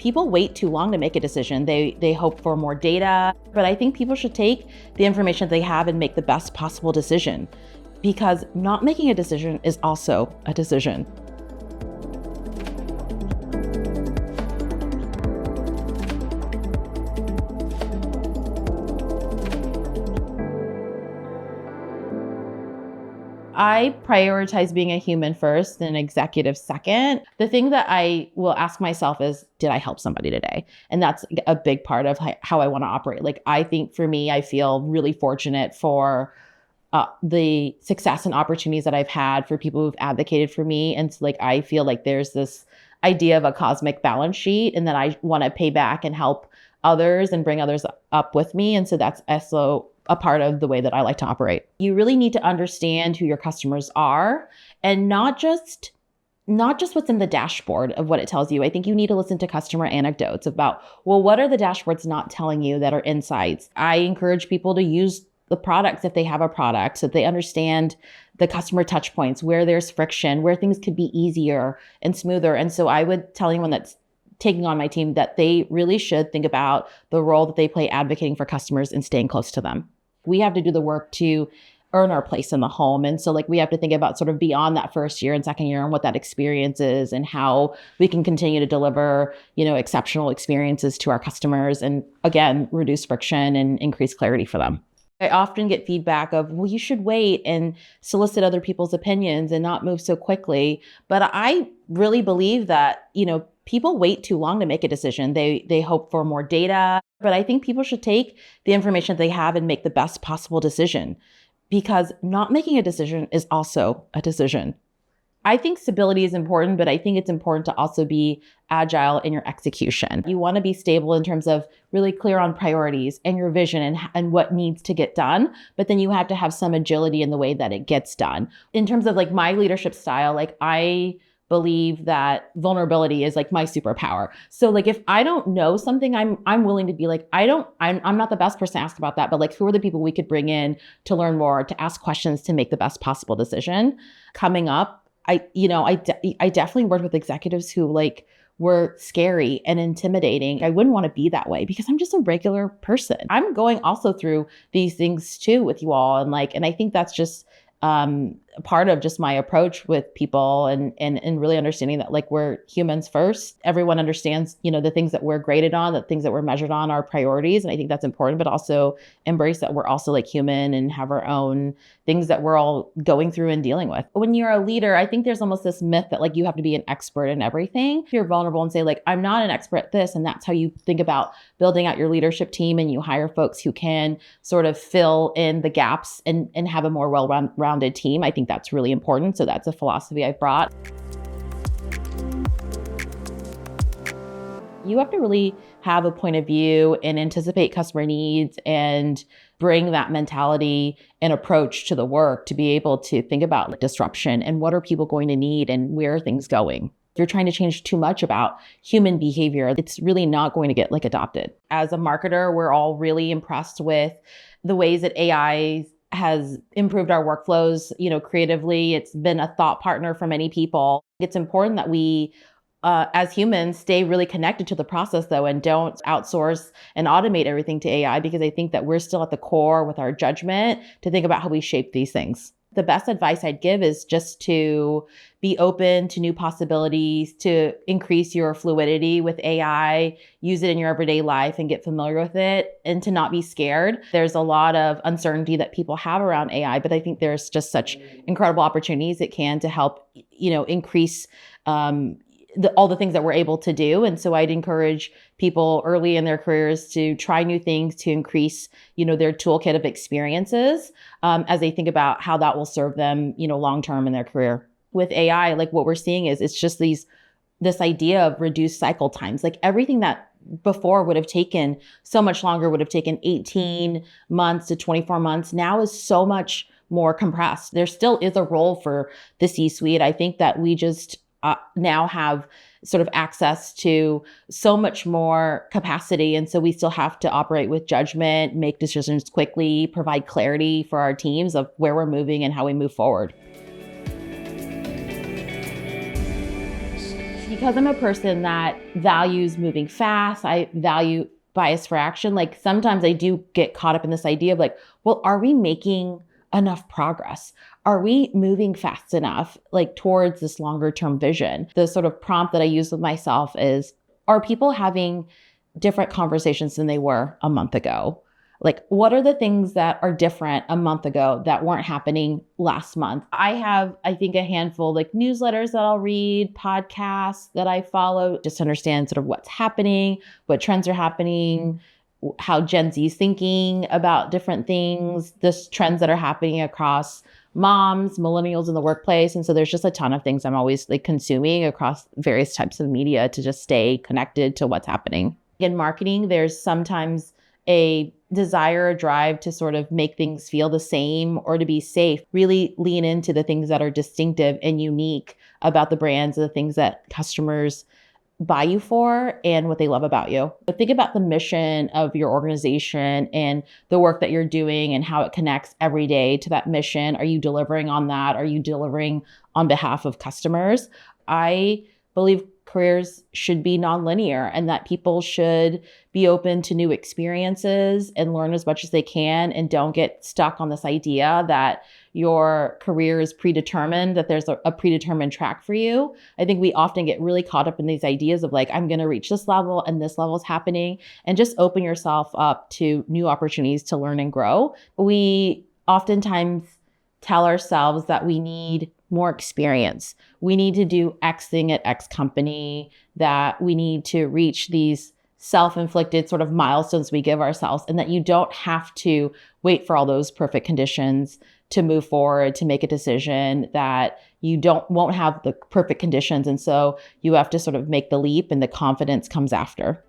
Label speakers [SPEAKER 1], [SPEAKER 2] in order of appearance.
[SPEAKER 1] People wait too long to make a decision. They hope for more data, but I think people should take the information they have and make the best possible decision, because not making a decision is also a decision. I prioritize being a human first and an executive second. The thing that I will ask myself is, did I help somebody today? And that's a big part of how I want to operate. Like, I think for me, I feel really fortunate for the success and opportunities that I've had for people who've advocated for me. And so, like, I feel like there's this idea of a cosmic balance sheet, and that I want to pay back and help others and bring others up with me. And so that's also a part of the way that I like to operate. You really need to understand who your customers are, and not just what's in the dashboard of what it tells you. I think you need to listen to customer anecdotes about, well, what are the dashboards not telling you that are insights? I encourage people to use the products if they have a product, so that they understand the customer touch points, where there's friction, where things could be easier and smoother. And so I would tell anyone that's taking on my team that they really should think about the role that they play advocating for customers and staying close to them. We have to do the work to earn our place in the home. And so, like, we have to think about sort of beyond that first year and second year and what that experience is, and how we can continue to deliver, exceptional experiences to our customers, and again, reduce friction and increase clarity for them. I often get feedback of, well, you should wait and solicit other people's opinions and not move so quickly. But I really believe that, people wait too long to make a decision. They hope for more data, but I think people should take the information they have and make the best possible decision, because not making a decision is also a decision. I think stability is important, but I think it's important to also be agile in your execution. You want to be stable in terms of really clear on priorities and your vision and what needs to get done, but then you have to have some agility in the way that it gets done. In terms of, like, my leadership style, like, I believe that vulnerability is like my superpower. So, like, if I don't know something, I'm willing to be like, I'm not the best person to ask about that, but, like, who are the people we could bring in to learn more, to ask questions, to make the best possible decision? Coming up, I definitely worked with executives who, like, were scary and intimidating. I wouldn't want to be that way, because I'm just a regular person. I'm going also through these things too with you all. And I think that's just part of just my approach with people, and really understanding that, like, we're humans first. Everyone understands, the things that we're graded on, the things that we're measured on are priorities. And I think that's important, but also embrace that we're also, like, human and have our own things that we're all going through and dealing with. When you're a leader, I think there's almost this myth that, like, you have to be an expert in everything. If you're vulnerable and say, like, I'm not an expert at this, and that's how you think about building out your leadership team, and you hire folks who can sort of fill in the gaps and have a more well-rounded team. I think that's really important. So that's a philosophy I brought. You have to really have a point of view and anticipate customer needs and bring that mentality and approach to the work to be able to think about, like, disruption and what are people going to need and where are things going. If you're trying to change too much about human behavior, it's really not going to get, like, adopted. As a marketer, we're all really impressed with the ways that AI has improved our workflows, creatively. It's been a thought partner for many people. It's important that we, as humans, stay really connected to the process, though, and don't outsource and automate everything to AI, because I think that we're still at the core with our judgment to think about how we shape these things. The best advice I'd give is just to be open to new possibilities, to increase your fluidity with AI, use it in your everyday life and get familiar with it, and to not be scared. There's a lot of uncertainty that people have around AI, but I think there's just such incredible opportunities it can to help, increase all the things that we're able to do. And so I'd encourage people early in their careers to try new things to increase, their toolkit of experiences as they think about how that will serve them, long-term in their career. With AI, like, what we're seeing is it's just this idea of reduced cycle times. Like, everything that before would have taken so much longer, would have taken 18 months to 24 months, now is so much more compressed. There still is a role for the C-suite. I think that we just now have sort of access to so much more capacity. And so we still have to operate with judgment, make decisions quickly, provide clarity for our teams of where we're moving and how we move forward. Because I'm a person that values moving fast, I value bias for action. Like sometimes I do get caught up in this idea of like, well, are we making enough progress? Are we moving fast enough like towards this longer term vision? The sort of prompt that I use with myself is, are people having different conversations than they were a month ago? Like, what are the things that are different a month ago that weren't happening last month? I have, I think, a handful like newsletters that I'll read, podcasts that I follow, just to understand sort of what's happening, what trends are happening, how Gen Z is thinking about different things, the trends that are happening across moms, millennials in the workplace. And so there's just a ton of things I'm always like consuming across various types of media to just stay connected to what's happening. In marketing, there's sometimes a desire or drive to sort of make things feel the same or to be safe. Really lean into the things that are distinctive and unique about the brands, the things that customers buy you for and what they love about you. But think about the mission of your organization and the work that you're doing and how it connects every day to that mission. Are you delivering on that? Are you delivering on behalf of customers? I believe careers should be nonlinear and that people should be open to new experiences and learn as much as they can and don't get stuck on this idea that your career is predetermined, that there's a predetermined track for you. I think we often get really caught up in these ideas of like, I'm going to reach this level and this level is happening, and just open yourself up to new opportunities to learn and grow. We oftentimes tell ourselves that we need more experience. We need to do X thing at X company, that we need to reach these self-inflicted sort of milestones we give ourselves, and that you don't have to wait for all those perfect conditions to move forward, to make a decision, that you won't have the perfect conditions. And so you have to sort of make the leap and the confidence comes after.